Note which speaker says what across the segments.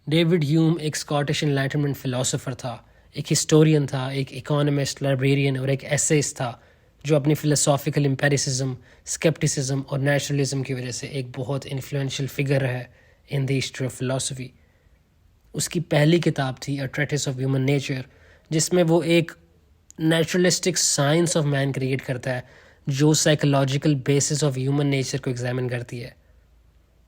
Speaker 1: David ہیوم ایک Scottish enlightenment philosopher تھا، ایک ہسٹورین تھا، ایک اکانومسٹ، لائبریرین اور ایک ایسیسٹ تھا جو اپنی فلسافیکل امپیریسزم، اسکیپٹیسزم اور نیچرلزم کی وجہ سے ایک بہت انفلوئنشیل فگر ہے in the history of philosophy. اس کی پہلی کتاب تھی a treatise of human nature, جس میں وہ ایک naturalistic science of man create کرتا ہے جو psychological basis of human nature کو ایگزامن کرتی ہے۔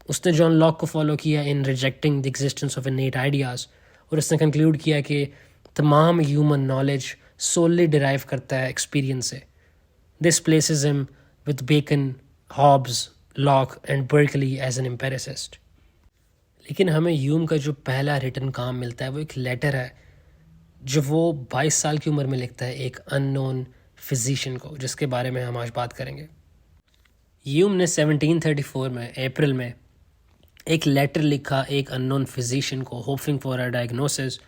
Speaker 1: اس نے جان لاک کو فالو کیا in rejecting the existence of innate ideas, اور اس نے کنکلوڈ کیا کہ تمام ہیومن نالج سوللی ڈرائیو کرتا ہے ایکسپیرینس سے۔ This places him with Bacon, Hobbes, Locke and Berkeley as an empiricist. لیکن ہمیں ہیوم کا جو پہلا ریٹن کام ملتا ہے وہ ایک لیٹر ہے جو وہ 22 سال کی عمر میں لکھتا ہے ایک ان نون فزیشین کو، جس کے بارے میں ہم آج بات کریں گے۔ ہیوم نے 1734 میں اپریل میں ایک لیٹر لکھا ایک ان نون فزیشین کو، ہوپنگ فار اے ڈائگنوسس،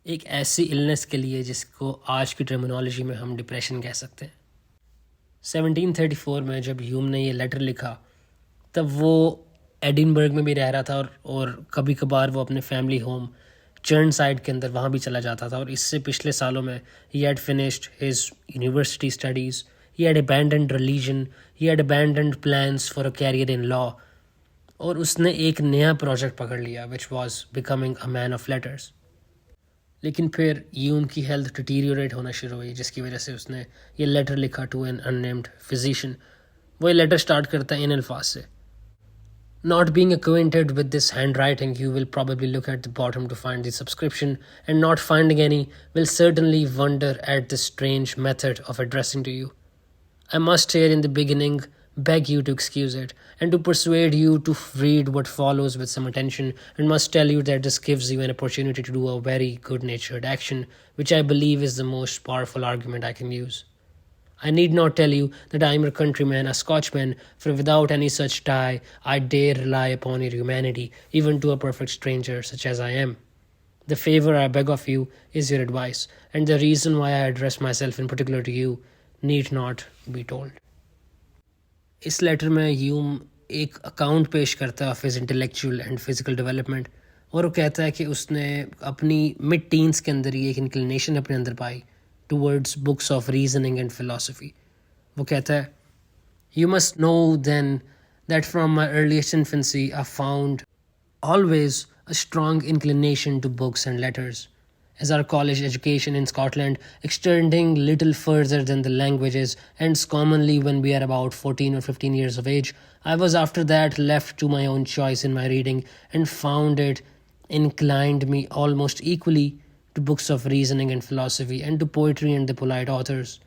Speaker 1: ایک ایسی النس کے لیے جس کو آج کی ٹرمینالوجی میں ہم ڈپریشن کہہ سکتے ہیں۔ 1734 میں جب ہیوم نے یہ لیٹر لکھا تب وہ ایڈنبرگ میں بھی رہ رہا تھا، اور کبھی کبھار وہ اپنے فیملی ہوم چرن سائڈ کے اندر وہاں بھی چلا جاتا تھا، اور اس سے پچھلے سالوں میں he had finished his university studies, he had abandoned religion, he had abandoned plans for a career in law, اور اس نے ایک نیا پروجیکٹ پکڑ لیا which was becoming a man of letters. لیکن پھر ہیوم کی ہیلتھ ڈیٹیریوریٹ ہونا شروع ہوئی، جس کی وجہ سے اس نے یہ لیٹر لکھا ٹو این اننیمڈ فزیشین۔ وہ یہ لیٹر سٹارٹ کرتا ہے ان الفاظ سے: Not being acquainted with this handwriting, you will probably look at the bottom to find the subscription, and not finding any, will certainly wonder at this strange method of addressing to you. I must here in the beginning beg you to excuse it, and to persuade you to read what follows with some attention, and must tell you that this gives you an opportunity to do a very good-natured action, which I believe is the most powerful argument I can use. I need not tell you that I am your countryman, a Scotchman, for without any such tie, I dare rely upon your humanity, even to a perfect stranger such as I am. The favor I beg of you is your advice, and the reason why I address myself in particular to you need not be told. اس letter میں ہیوم ایک account پیش کرتا ہے of his intellectual and physical development, اور وہ کہتا ہے کہ اس نے اپنی مڈ ٹینس کے اندر ہی ایک انکلینیشن اپنے اندر پائی towards books of reasoning and philosophy. وہ کہتا ہے: You must know then that from my earliest infancy I found always a strong inclination to books and letters. As our college education in Scotland, extending little further than the languages, ends commonly when we are about 14 or 15 years of age, I was after that left to my own choice in my reading, and found it inclined me almost equally to books of reasoning and philosophy, and to poetry and the polite authors.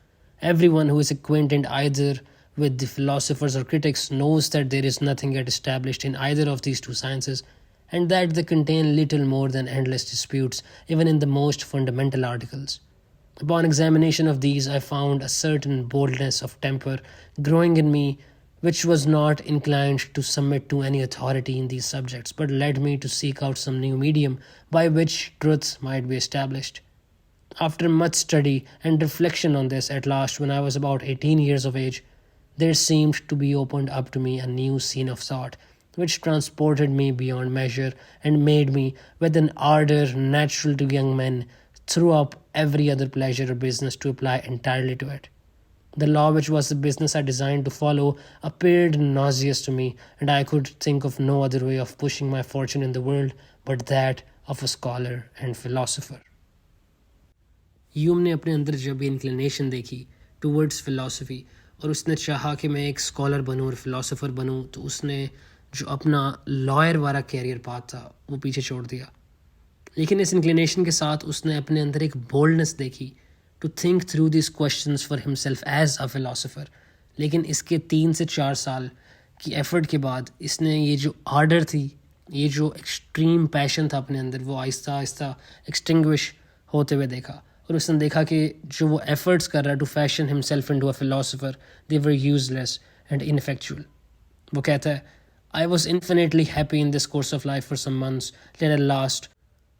Speaker 1: Everyone who is acquainted either with the philosophers or critics knows that there is nothing yet established in either of these two sciences, and that they contain little more than endless disputes, even in the most fundamental articles. Upon examination of these, I found a certain boldness of temper growing in me, which was not inclined to submit to any authority in these subjects, but led me to seek out some new medium by which truth might be established. After much study and reflection on this, at last, when I was about 18 years of age, there seemed to be opened up to me a new scene of thought, which transported me beyond measure, and made me, with an ardor natural to young men, throw up every other pleasure or business to apply entirely to it. The law, which was the business I designed to follow, appeared nauseous to me, and I could think of no other way of pushing my fortune in the world but that of a scholar and philosopher. ہیوم نے اپنے اندر جب inclination دیکھی towards philosophy, اور اس نے چاہا کہ میں ایک اسکالر بنوں اور فلاسفر بنوں، تو اس نے جو اپنا لائر والا کیریئر پاتھ تھا وہ پیچھے چھوڑ دیا۔ لیکن اس انکلینیشن کے ساتھ اس نے اپنے اندر ایک بولڈنس دیکھی to think through these questions for himself as a philosopher. لیکن اس کے 3 سے 4 سال کی ایفرٹ کے بعد اس نے یہ جو آرڈر تھی، یہ جو ایکسٹریم پیشن تھا اپنے اندر، وہ آہستہ آہستہ ایکسٹنگوش ہوتے ہوئے دیکھا، اور اس نے دیکھا کہ جو وہ ایفرٹس کر رہا ہے to fashion himself into a philosopher, they were useless and ineffectual. وہ کہتا ہے: I was infinitely happy in this course of life for some months, till at last,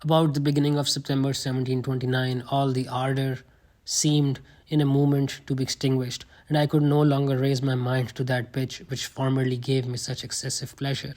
Speaker 1: about the beginning of September 1729, all the ardor seemed in a moment to be extinguished, and I could no longer raise my mind to that pitch which formerly gave me such excessive pleasure.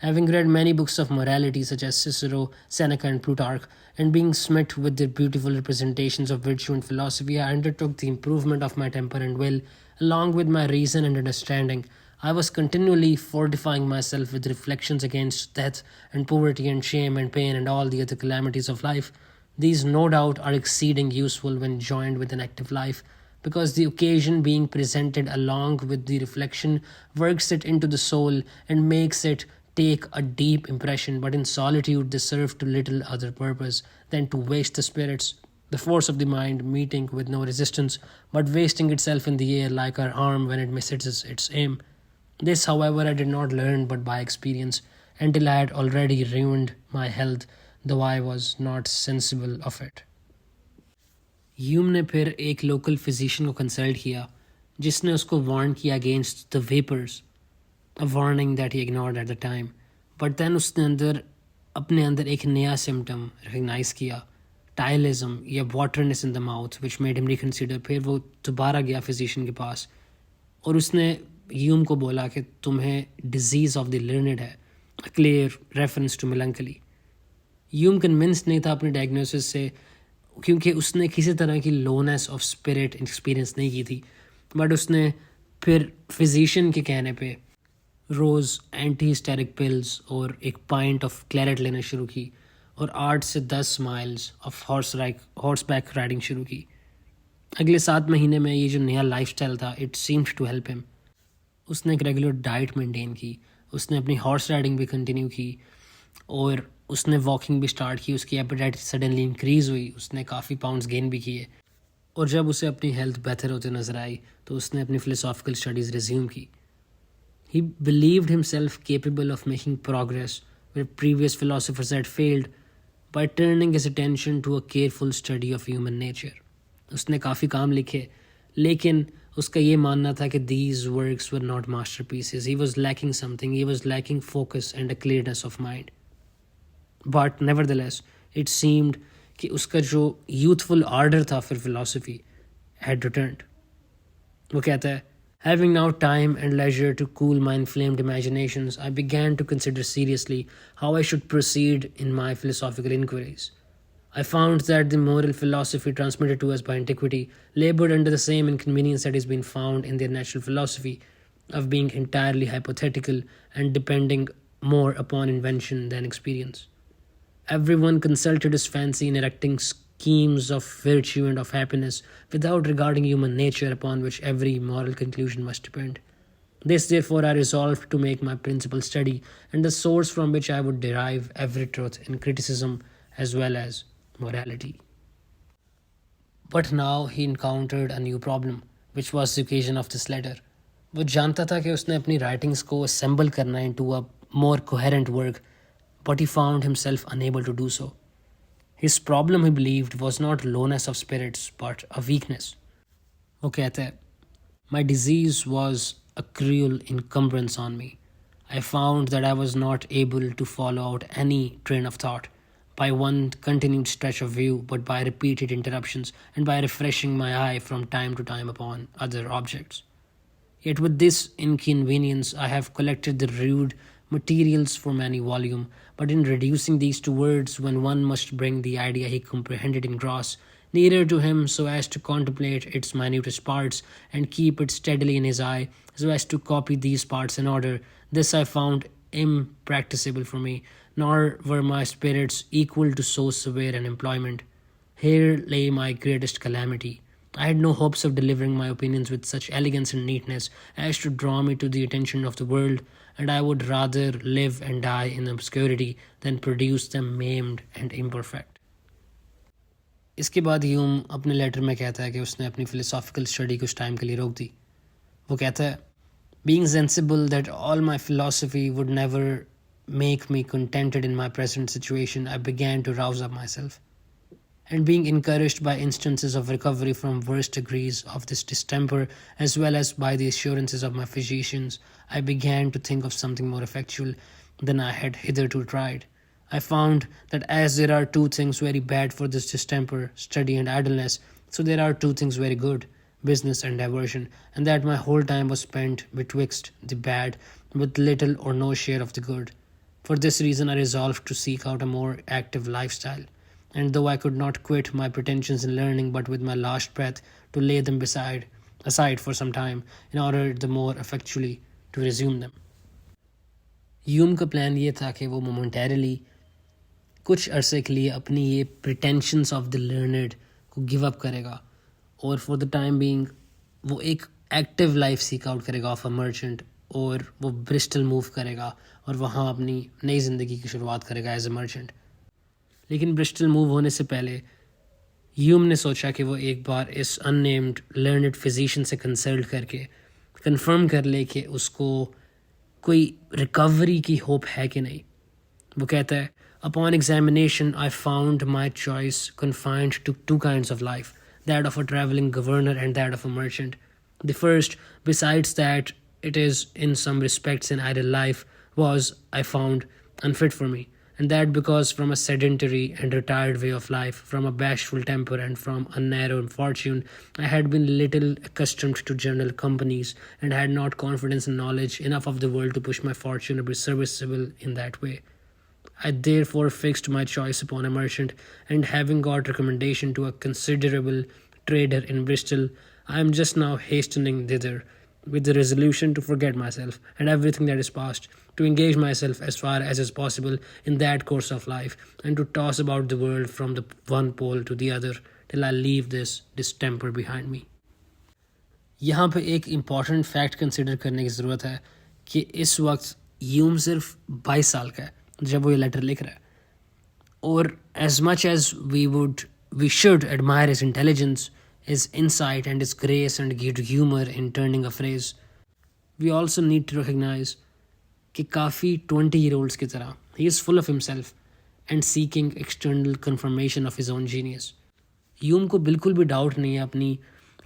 Speaker 1: Having read many books of morality such as Cicero, Seneca, and Plutarch, and being smit with their beautiful representations of virtue and philosophy, I undertook the improvement of my temper and will, along with my reason and understanding. I was continually fortifying myself with reflections against death and poverty and shame and pain and all the other calamities of life. These, no doubt, are exceeding useful when joined with an active life, because the occasion being presented along with the reflection works it into the soul and makes it take a deep impression, but in solitude they serve to little other purpose than to waste the spirits, the force of the mind meeting with no resistance, but wasting itself in the air like our arm when it misses its aim. This, however, I did not learn but by experience, until I had already ruined my health, though I was not sensible of it. Hume ने फिर एक local physician को consult किया, जिसने उसको warn किया against the vapours, a warning that he ignored at the time. But then उसने अपने अंदर एक नया सिम्टम रिकग्नाइज किया, टाइलिज्म या wateriness in the mouth, which made him reconsider. फिर वो दोबारा गया फिजिशियन के पास और उसने ह्यूम को बोला कि तुम्हें डिजीज़ ऑफ द लर्नड है, a clear reference to melancholy. Hume convince नहीं था अपने डायग्नोसिस से, क्योंकि उसने किसी तरह की लोनेस ऑफ स्पिरिट एक्सपीरियंस नहीं की थी. बट उसने फिर फिजिशियन के कहने पे रोज़ एंटी हिस्टेरिक पिल्स और एक पाइंट ऑफ क्लैरेट लेना शुरू की और 8 से 10 miles of horse back riding शुरू की. अगले 7 महीने में ये जो नया लाइफस्टाइल था, it seemed to help him. उसने एक रेगुलर डाइट मेंटेन की, उसने अपनी हॉर्स राइडिंग भी कंटिन्यू की और उसने वॉकिंग भी स्टार्ट की. उसकी एपेटाइट सडनली इंक्रीज़ हुई, उसने काफ़ी पाउंड्स गेन भी किए और जब उसे अपनी हेल्थ बेहतर होते नजर आई तो उसने अपनी फ़िलोसॉफिकल स्टडीज़ रिज्यूम की. He believed himself capable of making progress where previous philosophers had failed by turning his attention to a careful study of human nature. उसने काफ़ी काम लिखे, लेकिन उसका ये मानना था कि these works were not masterpieces. He was lacking something. He was lacking focus and a clearness of mind. But nevertheless, it seemed कि उसका जो youthful ardor था for philosophy had returned. वो कहता है, having now time and leisure to cool my inflamed imaginations, I began to consider seriously how I should proceed in my philosophical inquiries. I found that the moral philosophy transmitted to us by antiquity labored under the same inconvenience that has been found in their natural philosophy, of being entirely hypothetical and depending more upon invention than experience. Everyone consulted his fancy in erecting schemes of virtue and of happiness without regarding human nature, upon which every moral conclusion must depend. This, therefore, I resolved to make my principal study and the source from which I would derive every truth in criticism as well as morality. But now he encountered a new problem, which was the occasion of this letter. वो जानता था कि उसने अपनी writings को assemble करना into a more coherent work, but he found himself unable to do so. His problem, he believed, was not lowness of spirits, but a weakness. वो कहते हैं, my disease was a cruel encumbrance on me. I found that I was not able to follow out any train of thought by one continued stretch of view, but by repeated interruptions and by refreshing my eye from time to time upon other objects. Yet with this inconvenience I have collected the rude materials for many volume, but in reducing these to words, when one must bring the idea he comprehended in gross nearer to him, so as to contemplate its minutest parts and keep it steadily in his eye, so as to copy these parts in order, this I found impracticable for me, nor were my spirits equal to so severe an employment. Here lay my greatest calamity. I had no hopes of delivering my opinions with such elegance and neatness as to draw me to the attention of the world, and I would rather live and die in obscurity than produce them maimed and imperfect. इसके बाद Hume अपने letter में कहता है कि उसने अपनी philosophical study कुछ टाइम के लिए रोक दी. वो कहता है, being sensible that all my philosophy would never make me contented in my present situation, I began to rouse up myself. And being encouraged by instances of recovery from worse degrees of this distemper, as well as by the assurances of my physicians, I began to think of something more effectual than I had hitherto tried. I found that as there are 2 things very bad for this distemper, study and idleness, so there are 2 things very good, business and diversion, and that my whole time was spent betwixt the bad, with little or no share of the good. For this reason, I resolved to seek out a more active lifestyle. And though I could not quit my pretensions in learning, but with my last breath, to lay them aside for some time, in order the more effectually to resume them. Hume का plan ये था कि वो momentarily कुछ अरसे के लिए अपनी ये प्रिटेंशंस ऑफ द लर्नड को गिव अप करेगा और फॉर द टाइम बीइंग वो एक एक्टिव लाइफ सीक आउट करेगा ऑफ अ मर्चेंट, और वो ब्रिस्टल मूव करेगा और वहाँ अपनी नई ज़िंदगी की शुरुआत करेगा एज अ मर्चेंट. लेकिन ब्रिस्टल मूव होने से पहले ह्यूम ने सोचा कि वो एक बार इस अननेम्ड लर्नड फिजिशियन से कंसल्ट करके कंफर्म कर ले कि उसको कोई रिकवरी की होप है कि नहीं. वो कहता है, upon examination I found my choice confined to two kinds of life, that of a traveling governor and that of a merchant. The first, besides that it is in some respects an idle life, was, I found, unfit for me, and that because from a sedentary and retired way of life, from a bashful temper and from a narrow fortune, I had been little accustomed to general companies, and had not confidence and knowledge enough of the world to push my fortune or be serviceable in that way. I therefore fixed my choice upon a merchant, and having got recommendation to a considerable trader in Bristol, I am just now hastening thither, with the resolution to forget myself and everything that is past, to engage myself as far as is possible in that course of life, and to toss about the world from the one pole to the other, till I leave this distemper behind me. यहाँ पे एक important fact consider करने की ज़रूरत है कि इस वक्त ह्यूम सिर्फ 22 साल का है जब वो ये लेटर लिख रहा है, और as much as we should admire his intelligence, his insight and his grace and good humor in turning a phrase, we also need to recognize कि काफ़ी 20-year-olds की तरह he is full of himself and seeking external confirmation of his own genius. Hume को बिल्कुल भी doubt नहीं है अपनी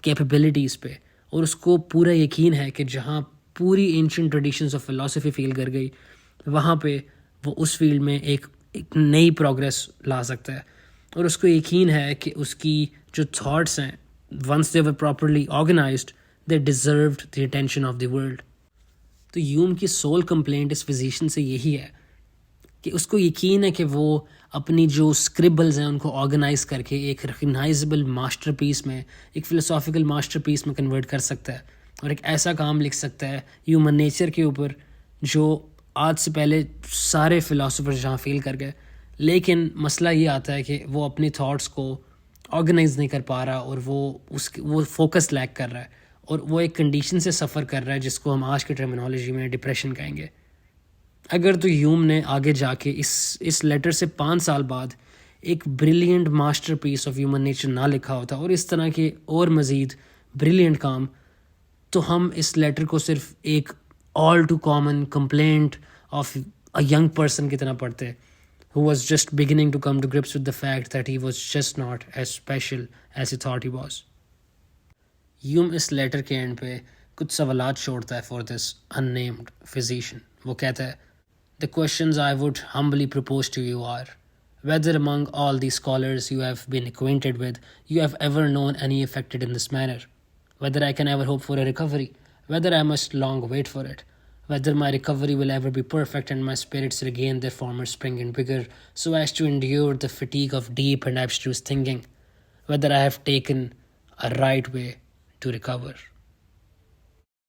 Speaker 1: कैपेबिलिटीज़ पे, और उसको पूरा यकीन है कि जहाँ पूरी ancient traditions of philosophy feel कर गई, वहाँ पे वो उस फील्ड में एक नई प्रोग्रेस ला सकता है. और उसको यकीन है कि उसकी जो थॉट्स हैं, once they were properly organised, they deserved the attention of the world. तो ह्यूम की सोल कंप्लेंट इस फिजिशियन से यही है कि उसको यकीन है कि वो अपनी जो स्क्रिबल्स हैं उनको ऑर्गेनाइज करके एक रिकग्नाइजेबल मास्टरपीस में, एक फ़िलोसॉफिकल मास्टरपीस में कन्वर्ट कर सकता है, और एक ऐसा काम लिख सकता है ह्यूमन नेचर के ऊपर जो आज से पहले सारे फ़िलासफ़र्स जहाँ फील कर गए. लेकिन मसला ये आता है कि वो अपनी थॉट्स को ऑर्गेनाइज नहीं कर पा रहा, और वो फोकस लैक कर रहा है, और वो एक कंडीशन से सफ़र कर रहा है जिसको हम आज की टर्मिनोलॉजी में डिप्रेशन कहेंगे. अगर तो ह्यूम ने आगे जाके इस लेटर से 5 साल बाद एक brilliant masterpiece of human nature ना लिखा होता और इस तरह के और मज़ीद ब्रिलियंट काम, तो हम इस लेटर को सिर्फ एक all too common complaint of a young person की तरह पढ़ते who was just beginning to come to grips with the fact that he was just not as special as he thought he was. Hume इस letter के and पे कुछ सवालात छोड़ता है for this unnamed physician. वो कहता है, The questions I would humbly propose to you are, whether among all the scholars you have been acquainted with, you have ever known any affected in this manner, whether I can ever hope for a recovery, whether I must long wait for it, whether my recovery will ever be perfect and my spirits regain their former spring and vigor so as to endure the fatigue of deep and abstruse thinking, whether I have taken a right way to recover.